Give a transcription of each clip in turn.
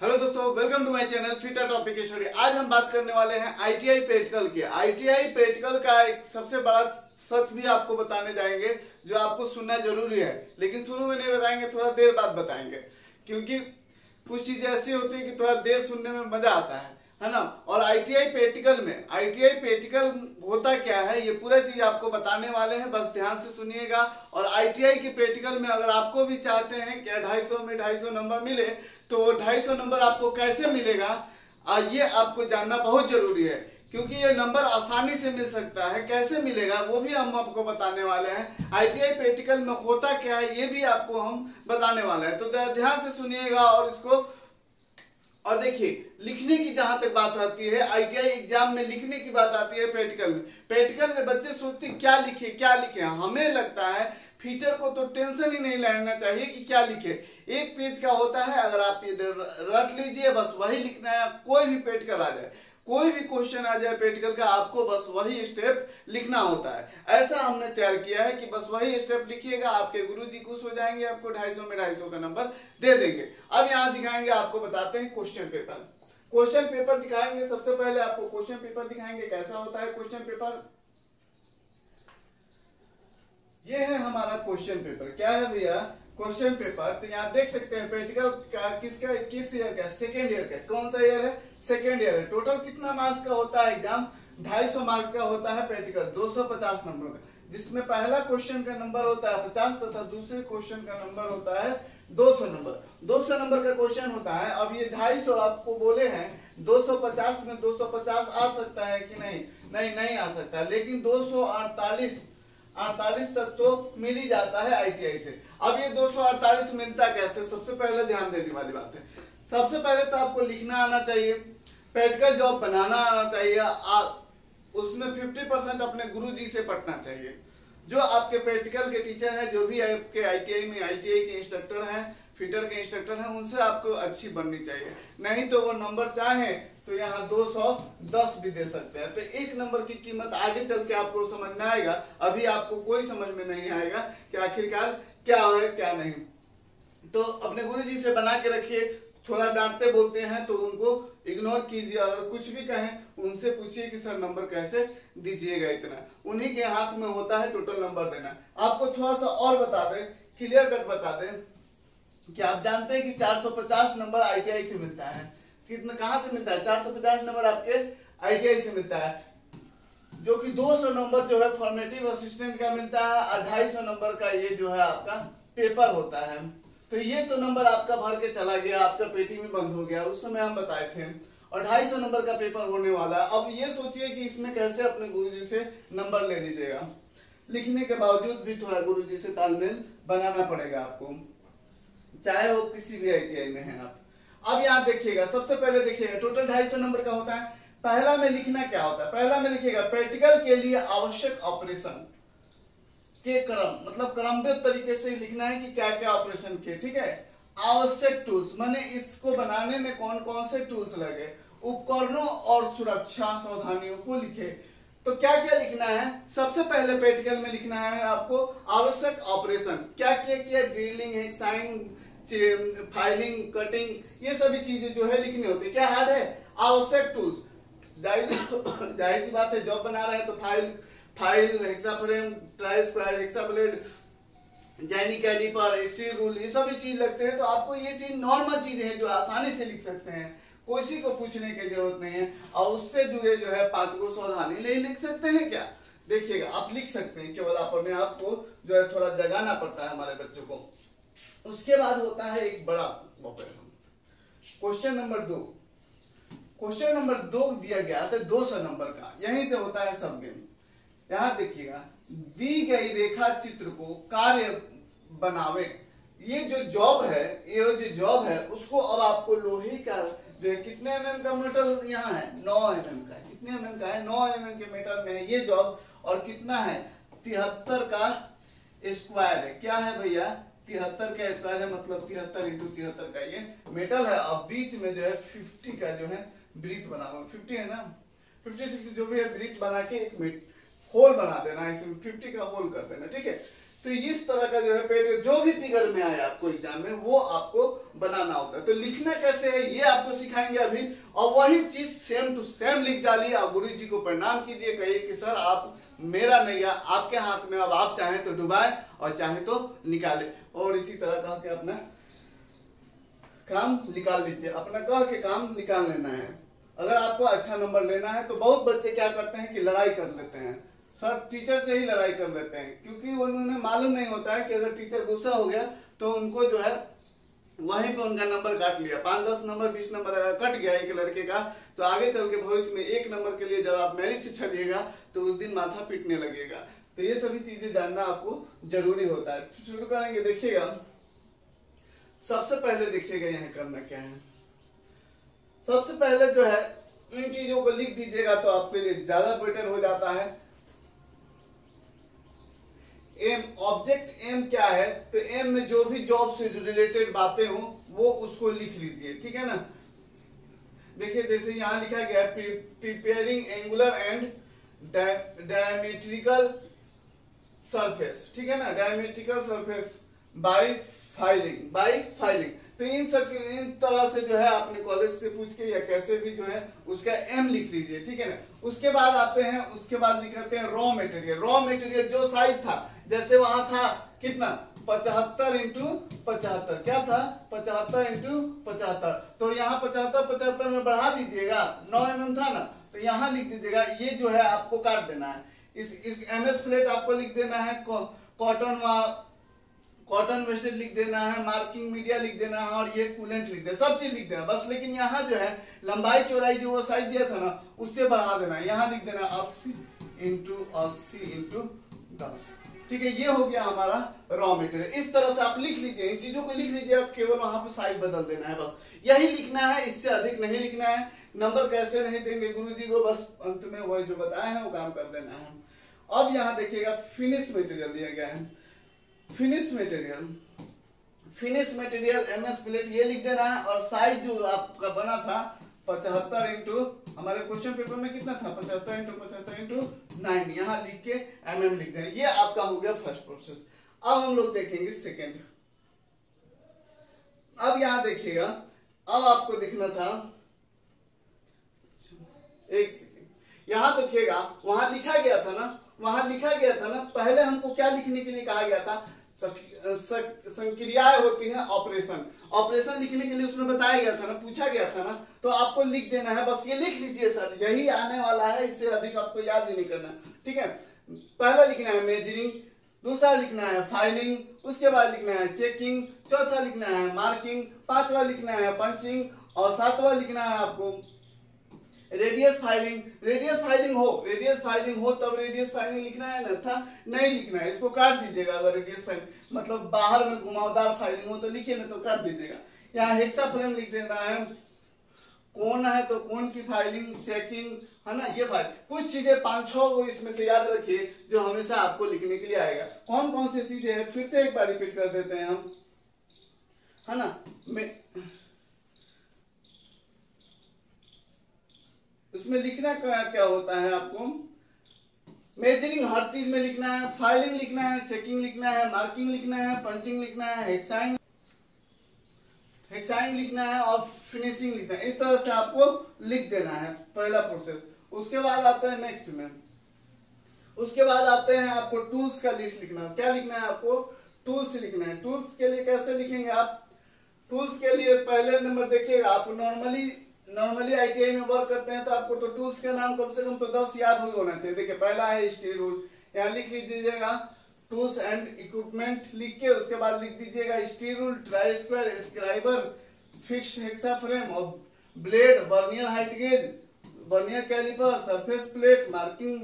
Hello दोस्तों, welcome to my channel fitter topic study. आज हम बात करने वाले हैं आईटीआई प्रैक्टिकल की। आईटीआई प्रैक्टिकल का एक सबसे बड़ा सच भी आपको बताने जाएंगे जो आपको सुनना जरूरी है, लेकिन शुरू में नहीं बताएंगे, थोड़ा देर बाद बताएंगे, क्योंकि कुछ चीजें ऐसी होती है कि थोड़ा देर सुनने में मजा आता है ना। और आईटीआई प्रैक्टिकल होता क्या है, ये पूरा चीज आपको बताने वाले हैं, बस ध्यान से सुनिएगा। और आईटीआई के प्रैक्टिकल में अगर आपको भी चाहते हैं कि 250 में 250 नंबर मिले, तो 250 नंबर आपको कैसे मिलेगा ये आपको जानना बहुत जरूरी है, क्योंकि ये नंबर आसानी से मिल सकता है। कैसे मिलेगा वो भी हम आपको बताने वाले हैं। आईटीआई प्रैक्टिकल में होता क्या है ये भी आपको हम बताने वाले हैं, तो ध्यान से सुनिएगा। और देखिए, लिखने की जहां तक बात आती है, आईटीआई एग्जाम में लिखने की बात आती है प्रैक्टिकल में बच्चे सोचते क्या लिखे। हमें लगता है फीटर को तो टेंशन ही नहीं लेना चाहिए कि क्या लिखे। एक पेज का होता है, अगर आप ये रट लीजिए, बस वही लिखना है। कोई भी प्रैक्टिकल आ जाए, कोई भी क्वेश्चन आ जाए प्रैक्टिकल का, आपको बस वही स्टेप लिखना होता है। ऐसा हमने तैयार किया है कि बस वही स्टेप लिखिएगा, आपके गुरुजी खुश हो जाएंगे, आपको 250 में 250 का नंबर दे देंगे। अब यहाँ दिखाएंगे, आपको बताते हैं क्वेश्चन पेपर दिखाएंगे। सबसे पहले आपको क्वेश्चन पेपर दिखाएंगे, कैसा होता है क्वेश्चन पेपर। ये है हमारा क्वेश्चन पेपर। क्या है भैया? Question paper. तो यहाँ देख सकते हैं प्रैक्टिकल का किस ईयर का? सेकेंड ईयर का। कौन सा ईयर है? सेकेंड ईयर है। टोटल कितना मार्क्स का होता है एग्जाम? 250 मार्क्स का होता है प्रैक्टिकल, 250 नंबर का, जिसमें पहला क्वेश्चन का नंबर होता है 50 तथा दूसरे क्वेश्चन का नंबर होता है 200 नंबर। 200 नंबर का क्वेश्चन होता है। अब ये 250 आपको बोले हैं, 250 में 250 आ सकता है कि नहीं? नहीं आ सकता, लेकिन 248 तक तो मिल ही जाता है आईटीआई से। अब ये 248 मिलता कैसे? सबसे पहले ध्यान देने वाली बात है, सबसे पहले तो आपको लिखना आना चाहिए, प्रैक्टिकल जॉब बनाना आना चाहिए, उसमें 50% अपने गुरुजी से पढ़ना चाहिए। जो आपके प्रैक्टिकल के टीचर हैं, जो भी आपके आईटीआई के इंस्ट्रक्टर हैं, फिटर के इंस्ट्रक्टर हैं, उनसे आपको अच्छी बननी चाहिए। नहीं तो वो नंबर चाहे तो यहाँ 210 भी दे सकते हैं। तो एक नंबर की कीमत आगे चल के आपको समझ में आएगा, अभी आपको कोई समझ में नहीं आएगा कि आखिरकार क्या है क्या नहीं। तो अपने गुरुजी से बना के रखिए। थोड़ा डांटते बोलते हैं तो उनको इग्नोर कीजिए, और कुछ भी कहें उनसे पूछिए कि सर नंबर कैसे दीजिएगा। इतना उन्हीं के हाथ में होता है टोटल नंबर देना। आपको थोड़ा सा और बता दें, क्लियर कट बता दें कि आप जानते हैं कि 450 नंबर आईटीआई से मिलता है। कितना, कहां से मिलता है? 450 नंबर आपके आईटीआई से मिलता है, जो कि 200 नंबर जो है फॉर्मेटिव असिस्टेंट का मिलता है, और 250 नंबर का ये जो है आपका पेपर होता है। तो ये तो नंबर आपका भर के चला गया, आपका पेटी में बंद हो गया, उस समय हम बताए थे। और 250 नंबर का पेपर होने वाला है। अब ये सोचिए कि इसमें कैसे अपने गुरुजी से नंबर ले लीजिएगा। लिखने के बावजूद भी थोड़ा गुरुजी से तालमेल बनाना पड़ेगा आपको, चाहे वो किसी भी आईटीआई में है आप। अब यहाँ देखिएगा, सबसे पहले देखिएगा टोटल 250 नंबर का होता है। पहला में लिखना क्या होता है? पहला में लिखिएगा प्रैक्टिकल के लिए आवश्यक ऑपरेशन के क्रम, मतलब क्रमबद्ध तरीके से लिखना है कि क्या क्या ऑपरेशन किए। ठीक है। आवश्यक टूल्स, माने इसको बनाने में कौन कौन से टूल्स लगे, उपकरणों और सुरक्षा सावधानियों को लिखे। तो क्या क्या लिखना है? सबसे पहले प्रैक्टिकल में लिखना है आपको आवश्यक ऑपरेशन। क्या क्या किया? ड्रिलिंग, हेक्साइंग, फाइलिंग, कटिंग, ये सभी चीजें जो है लिखनी होती है। क्या हार्ड है? आवश्यक टूल्स। जाहिर सी बात है, जॉब बना रहे हैं तो file, hacksaw frame, try square, hacksaw blade, jenny calliper, steel rule, ये सभी चीज लगते हैं। तो आपको ये चीज नॉर्मल चीजें हैं जो आसानी से लिख सकते हैं, किसी को पूछने की जरूरत नहीं है। और उससे जुड़े जो है 5 को सावधानी लिख सकते हैं। क्या देखिएगा, आप लिख सकते हैं, केवल अपने आप को जो है थोड़ा जगाना पड़ता है हमारे बच्चों को। उसके बाद होता है एक बड़ा ऑपरेशन, क्वेश्चन नंबर 2 दिया गया था 200 नंबर का, यहीं से होता है सब गेम। यहाँ देखिएगा, दी गई रेखा चित्र को कार्य बनावे। ये जो जॉब है उसको अब आपको लोहे का जो है, कितने mm का मेटल यहाँ है? 9 mm का। कितने mm का है? 9 mm के मेटल में है ये जॉब। और कितना है? 73 का स्क्वायर है। क्या है भैया? 73 का स्क्वायर है, मतलब 73 × 73 का ये मेटल है। अब बीच में जो है 50 का जो है ब्रिज बना हुआ, 50 है ना, 50 60 जो भी है ब्रिज बना के एक होल बना देना, इसमें 50 का होल कर देना। ठीक है। तो इस तरह का जो है पेट जो भी फिगर में आए आपको एग्जाम में वो आपको बनाना होता है। तो लिखना कैसे है ये आपको सिखाएंगे अभी, और वही चीज सेम टू सेम लिख डालिए और गुरु जी को प्रणाम कीजिए, कहिए कि सर आप मेरा नैया आपके हाथ में, अब आप चाहें तो डुबाए और चाहे तो निकाले, और इसी तरह कह के अपना काम निकाल लीजिए, अपना कह के काम निकाल लेना है। अगर आपको अच्छा नंबर लेना है तो बहुत बच्चे क्या करते हैं कि लड़ाई कर लेते हैं, सर टीचर से ही लड़ाई कर लेते हैं, क्योंकि उन्हें मालूम नहीं होता है कि अगर टीचर गुस्सा हो गया तो उनको जो है वहीं पे उनका नंबर काट लिया, 5-10 नंबर 20 नंबर अगर कट गया एक लड़के का, तो आगे चल के भविष्य में 1 नंबर के लिए जब आप मेरिट से छड़िएगा तो उस दिन माथा पीटने लगेगा। तो ये सभी चीजें जानना आपको जरूरी होता है। शुरू करेंगे, देखिएगा सबसे पहले देखिएगा यहाँ करना क्या है। सबसे पहले जो है इन चीजों को लिख दीजिएगा तो आपके लिए ज्यादा बेटर हो जाता है। एम, ऑब्जेक्ट एम क्या है, तो एम में जो भी जॉब से रिलेटेड बातें हो वो उसको लिख लीजिए, ठीक है ना। देखिए जैसे यहाँ लिखा गया है preparing angular and diametrical surface, ठीक है ना, डायमेट्रिकल सरफेस बाय फाइलिंग। तो इन तरह से जो है अपने कॉलेज से पूछ के या कैसे भी जो है उसका एम लिख लीजिए, ठीक है ना। उसके बाद आते हैं, उसके बाद लिखते हैं रॉ मटेरियल जो साइज था, जैसे वहां था कितना 75 इंटू 75, क्या था 75 इंटू 75, तो यहाँ 75 में बढ़ा दीजिएगा, 9 mm था ना, तो यहाँ लिख दीजिएगा, ये जो है आपको काट देना है। इस MS प्लेट आपको लिख देना है, कॉटन वेस्टेड लिख देना है, मार्किंग मीडिया लिख देना है, और ये कूलेंट लिख देना, सब चीज लिख देना बस। लेकिन यहाँ जो है लंबाई चौड़ाई जो वो साइज दिया था ना उससे बढ़ा देना है, यहाँ लिख देना 80 इंटू 10, ठीक है। ये हो गया हमारा रॉ मटेरियल। इस तरह से आप लिख लीजिए, इन चीजों को लिख लीजिए, आप केवल वहां पे साइज बदल देना है, बस यही लिखना है, इससे अधिक नहीं लिखना है। नंबर कैसे नहीं देंगे गुरुजी को, बस अंत में वही जो बताए हैं वो काम कर देना है। अब यहाँ देखिएगा फिनिश मटेरियल दिया गया है, फिनिश मटेरियल MS प्लेट ये लिख देना है, और साइज जो आपका बना था 75 इंटू, हमारे क्वेश्चन पेपर में कितना था 75 इंटू 9, यहाँ लिख के MM लिख देना। ये आपका हो गया फर्स्ट प्रोसेस। अब हम लोग देखेंगे सेकेंड। अब यहाँ देखिएगा, अब आपको दिखना था, एक सेकेंड, यहाँ देखिएगा वहां लिखा गया था ना, पहले हमको क्या लिखने के लिए कहा गया था, संक्रियाएं होती हैं, ऑपरेशन लिखने के लिए उसमें बताया गया था ना, पूछा गया था ना, तो आपको लिख देना है, बस ये लिख लीजिए सर, यही आने वाला है, इससे अधिक आपको याद भी नहीं करना, ठीक है। पहला लिखना है मेजरिंग, दूसरा लिखना है फाइलिंग, उसके बाद लिखना है चेकिंग, चौथा लिखना है मार्किंग, पांचवा लिखना है पंचिंग, और सातवां लिखना है आपको रेडियस फाइलिंग हो तब रेडियस फाइलिंग लिखना है, ना था नहीं लिखना है, इसको काट दीजिएगा। अगर रेडियस फाइलिंग मतलब बाहर में घुमावदार फाइलिंग हो तो लिखिए, ना तो काट दीजिएगा। यहाँ हेक्सा फ्रेम लिख देना है, कोण है तो कोण की फाइलिंग, चेकिंग है ना, ये फाइल कुछ चीजें 5-6 वो इसमें से याद रखिए जो हमेशा आपको लिखने के लिए आएगा। कौन कौन सी चीजें हैं फिर से एक बार रिपीट कर देते हैं हम, है ना। उसमें लिखना क्या होता है, आपको मेजरिंग हर चीज में लिखना है, फाइलिंग लिखना है, चेकिंग लिखना है, मार्किंग लिखना है, पंचिंग लिखना है, हेक्साइंग लिखना है, और फिनिशिंग लिखना है। इस तरह से आपको लिख देना है, पहला प्रोसेस। उसके बाद आते हैं नेक्स्ट में, उसके बाद आते हैं आपको टूल्स का लिस्ट लिखना है। क्या लिखना है आपको, टूल्स लिखना है। टूल्स के लिए कैसे लिखेंगे आप, टूल्स के लिए पहले नंबर देखिएगा, आप नॉर्मली ITI में वर्क करते हैं तो आपको तो टूल्स का नाम कम से कम तो 10 याद हुई होना चाहिए। देखिए पहला है स्टील रूल, यहाँ लिख दीजिएगा टूल्स एंड इक्विपमेंट लिख के, उसके बाद लिख दीजिएगा steel rule, try square, scriber, fix hacksaw frame, और blade, vernier height gauge, vernier calliper, surface plate, marking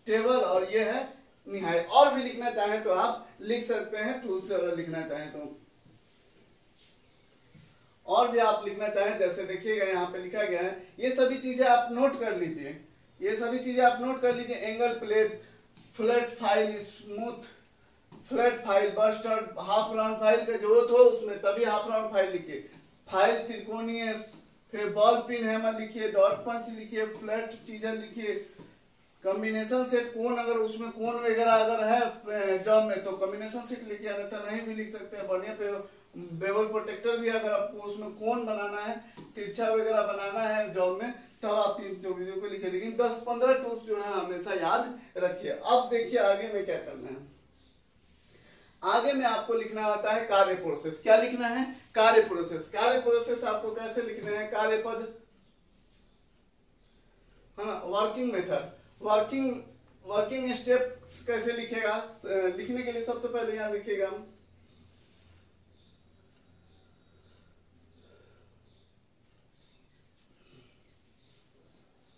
table, और ये है निहाई। और भी लिखना चाहे तो आप लिख सकते हैं, टूल्स से अगर लिखना चाहे तो और भी आप लिखना चाहें, जैसे देखिएगा यहाँ पे लिखा गया है, ये सभी चीजें आप नोट कर लीजिए, angle plate, flat file, smooth flat file, bustard, half round file का जरूरत हो उसमें तभी हाफ राउंड फाइल लिखिए, फाइल त्रिकोणीय, फिर बॉल पिन हैमर लिखिए, डॉट पंच लिखिए, फ्लैट चीजर लिखिए, कॉम्बिनेशन सेट कोण, अगर उसमें कोण वगैरह अगर है जॉब में तो कॉम्बिनेशन सेट लिख लिया, रहता नहीं भी लिख सकते हैं। बढ़िया पे बेवल प्रोटेक्टर भी अगर आपको उसमें कोण बनाना है, तिरछा वगैरह बनाना है जॉब में, तब आप इन चीजों को लिखे। लेकिन 10-15 टूल्स जो है हमेशा याद रखिए। अब देखिए आगे में क्या करना है। आगे में आपको लिखना होता है कार्य प्रोसेस। क्या लिखना है? कार्य प्रोसेस। कार्य प्रोसेस आपको कैसे लिखना है? कार्यपद है ना, वर्किंग मेथड, वर्किंग स्टेप कैसे लिखेगा? लिखने के लिए सबसे पहले यहां लिखिएगा हम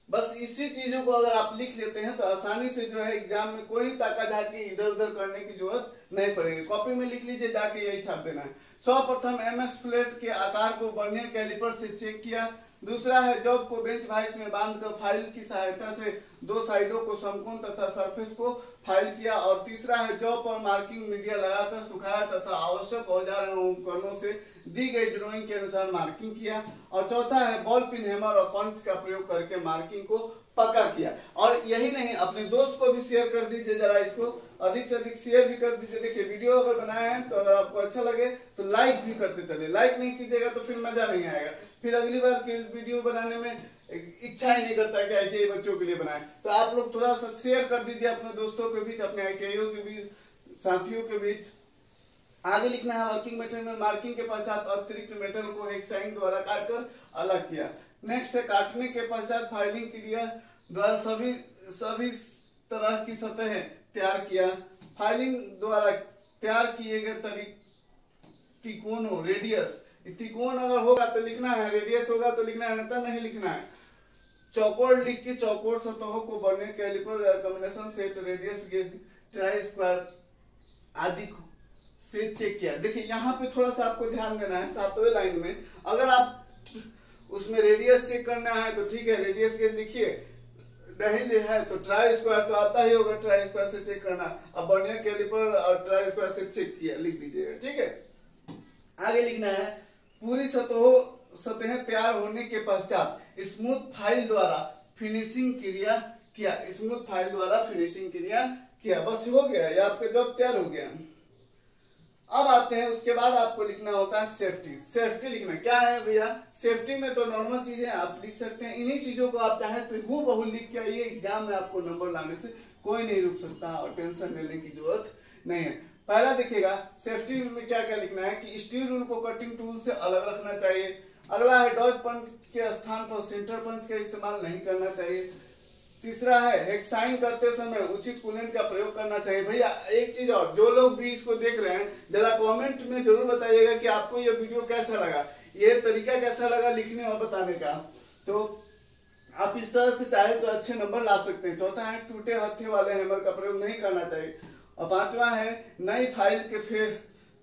बस इसी चीजों को अगर आप लिख लेते हैं तो आसानी से जो है एग्जाम में कोई ताका झाकी इधर उधर करने की जरूरत नहीं पड़ेगी। कॉपी में लिख लीजिए, जाके यही छाप देना है। सर्वप्रथम एमएस फ्लैट के आकार को वर्नियर कैलिपर से चेक किया। दूसरा है जॉब को बेंच वाइस में बांधकर फाइल की सहायता से दो साइडों को समकोण तथा सरफेस को फाइल किया। और तीसरा है जॉब पर मार्किंग मीडिया लगाकर सुखाया तथा आवश्यक औजार एवं उपकरणों से दी गई ड्राइंग के अनुसार मार्किंग किया। और चौथा है बॉल पिन, हैमर और पंच का प्रयोग करके मार्किंग को पक्का किया। और यही नहीं, अपने दोस्त को भी शेयर कर दीजिए, जरा इसको अधिक से अधिक शेयर भी कर दीजिए। देखिए वीडियो अगर बनाए हैं तो अगर आपको अच्छा लगे तो लाइक भी करते चले। लाइक नहीं कीजिएगा तो फिर मजा नहीं आएगा, फिर अगली बार के वीडियो बनाने में इच्छा ही नहीं करता कि आईटीआई बच्चों के लिए बनाए। तो आप लोग थोड़ा सा शेयर कर दीजिए अपने दोस्तों के बीच, अपने आईटीआईओ के बीच, साथियों के बीच। आगे लिखना है वर्किंग मेटल में मार्किंग के पश्चात अतिरिक्त मेटल को हेक्साइन द्वारा काटकर अलग किया। नेक्स्ट है काटने के पश्चात फाइलिंग क्रिया द्वारा सभी तरह की सतहें तैयार किया। फाइलिंग द्वारा तैयार किए गए त्रिकोणों, रेडियस, त्रिकोण अगर होगा तो लिखना है, रेडियस होगा तो लिखना है, नहीं नहीं लिखना है। चौकोर लिख के चौकोर सतहों को vernier caliper combination set, radius gauge, try square आदि से चेक किया। देखिए यहाँ पे थोड़ा सा आपको ध्यान देना है। 7वें लाइन में अगर आप उसमें रेडियस चेक करना है तो ठीक है, रेडियस गेज लिखिए, नहीं है तो ट्राई स्क्वायर तो आता ही होगा, ट्राई स्क्वायर से चेक करना। अब वर्नियर कैलिपर और ट्राई स्क्वायर से चेक किया, लिख दीजिएगा, ठीक है। आगे लिखना है पूरी सतहें तैयार होने के पश्चात स्मूथ फाइल द्वारा फिनिशिंग क्रिया किया। स्मूथ फाइल द्वारा फिनिशिंग क्रिया किया। बस हो गया, ये आपका जॉब तैयार हो गया। अब आते हैं, उसके बाद आपको लिखना होता है सेफ्टी। सेफ्टी लिखना क्या है भैया? सेफ्टी में तो नॉर्मल चीजें आप लिख सकते हैं। इन्हीं चीजों को आप चाहें तो हूबहू लिख के आइए, एग्जाम में आपको नंबर लाने से कोई नहीं रुक सकता और टेंशन लेने की जरूरत नहीं है। पहला देखिएगा सेफ्टी में क्या क्या लिखना है कि स्टील रूल को कटिंग टूल से अलग रखना चाहिए। अगला है डॉज पंच के स्थान पर सेंटर पंच का इस्तेमाल नहीं करना चाहिए। तीसरा है हेक्साइन करते समय उचित कूलेंट का प्रयोग करना चाहिए। भैया एक चीज और, जो लोग भी इसको देख रहे हैं जरा कमेंट में जरूर बताइएगा कि आपको ये वीडियो कैसा लगा, ये तरीका कैसा लगा लिखने और बताने का। तो आप इस तरह से चाहे तो अच्छे नंबर ला सकते हैं। चौथा है टूटे हत्थे वाले हैमर का प्रयोग नहीं करना चाहिए। और पांचवा है नई फाइल के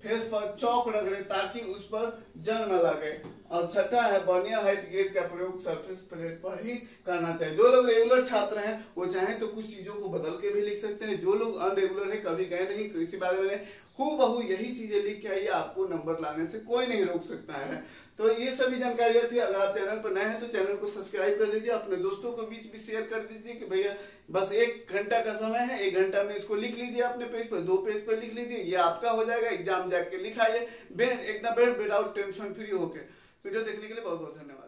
फेस पर चौक रगड़े ताकि उस पर जंग न लगे। और छठा है वर्नियर हाइट गेज का प्रयोग सरफेस प्लेट पर ही करना चाहिए। जो लोग रेगुलर छात्र हैं वो चाहे तो कुछ चीजों को बदल के भी लिख सकते हैं। जो लोग अनरेगुलर है, कभी गए नहीं कृषि बारे में, हूबहू यही चीजें लिख के आइए, आपको नंबर लाने से कोई नहीं रोक सकता है। तो ये सभी जानकारियां थी। अगर आप चैनल पर नए हैं तो चैनल को सब्सक्राइब कर लीजिए, अपने दोस्तों के बीच भी शेयर कर दीजिए कि भैया बस 1 घंटा का समय है, 1 घंटा में इसको लिख लीजिए, अपने पेज पर 2 पेज पर लिख लीजिए, ये आपका हो जाएगा। एग्जाम जाके लिखाइए एकदम विदाउट टेंशन फ्री होके। वीडियो देखने के लिए बहुत बहुत धन्यवाद।